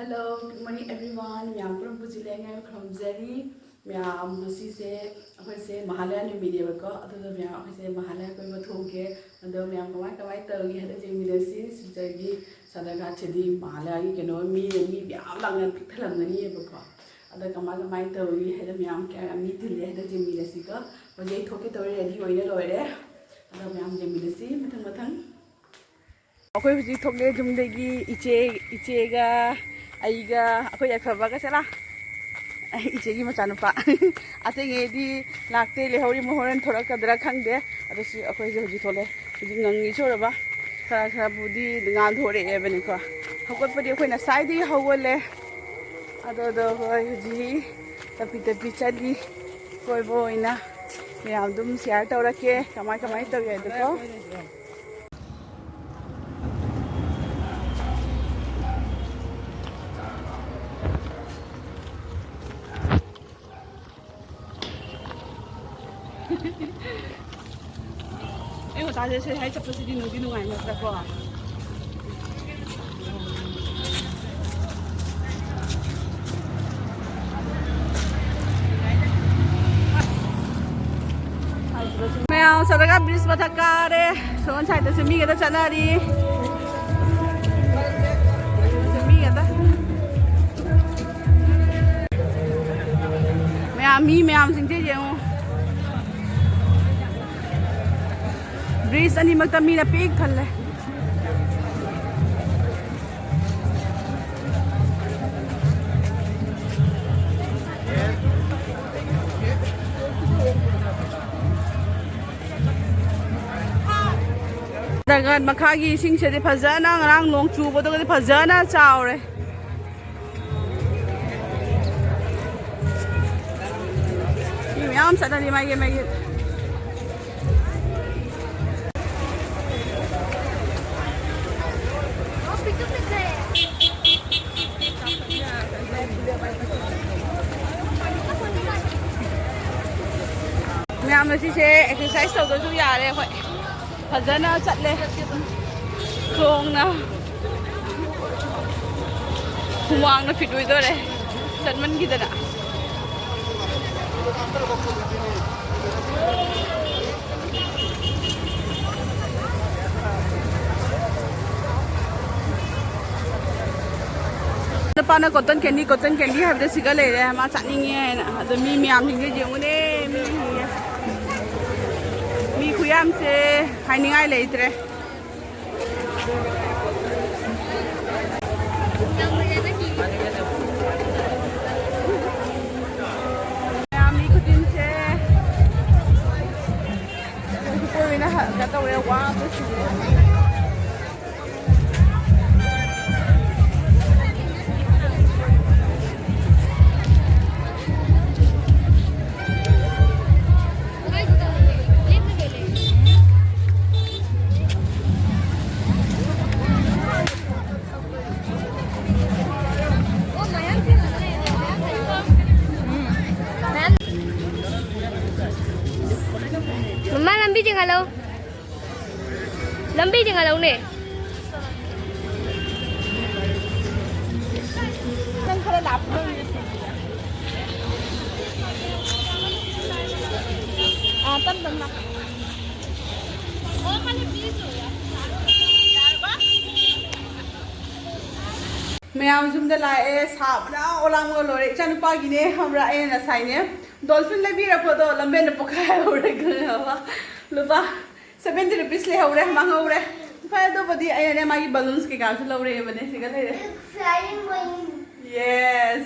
Hello, good morning everyone. Myam from Bujilenga from Zeri. Myam Musise, I say Mahalaya ni media ko. Ado myam I say Mahalaya ko mathoge. Ado myam kamai tagi hada jemi desi sejagi sadarghaat chedi Mahalaya ki keno mi myam langan pithalam ngani ko. Ado kamai tagi hada myam kaya mi thile hada jemi desi ko. Wajai thoke tawre ready hoine loire. Ado myam jemi desi mathang. Aku hujung thoke jumdegi ice Aiga, aku ya coba ke sana. Icegi macam apa? Asyik di nakte lehori mohoran thoda kadra khang deh. Aduh si aku hujung thole. Hujung ngangi cora ba. Kara budi dengan thore ya bani ko. Aku padi aku na side di hawa le. Aduh aku hujung tapi cali. Koi boy na. Saya amdum share tahu ke. Kamai tahu ya itu ko. Eh, tadi saya cepat sedih nunggu aja tak kok. Mel, sadarghaat bridge bathakare. Soan side se mi kita chanari. Mi kita. Mel singje jeng. Bridge ani magtami na pig thalle. Sadarghaat makhagi sing se de phajana ngrang long chu bodo de phajana chaure. Myam sadali mai Myam là se exercise tàu tôi ya đấy vậy. Phajana chatle. Khong na. Huang na fit đuôi tôi đấy. Chân mình kita đã. Pana cotton candy have the cigarette. Ma chatting in the me am thinking you me kuyam se haini ai later. Me couldn't say. Got away one. Mama lambi jeung halau nih. Kan kada lap. Tan nak. Oh, kan bisu ya. Yarba. Myam zum de la sabna olang lore chan pa gine hamra na saine dolphin le bi rapo do lambe na pokai ore gawa lupa 70 rupees le hore manga ore fa do bodi ayane magi balloons ke gasu lore bane sigale Flying balloon. yes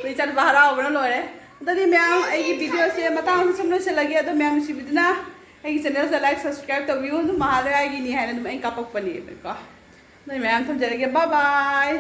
we chan bahara obra lore dadi myam ai video se matang samne se lagi ado myam si bidna ai channel se like subscribe to view Mahalaya gi ni haina dum ai kapak pani ko dadi myam tham jarege bye bye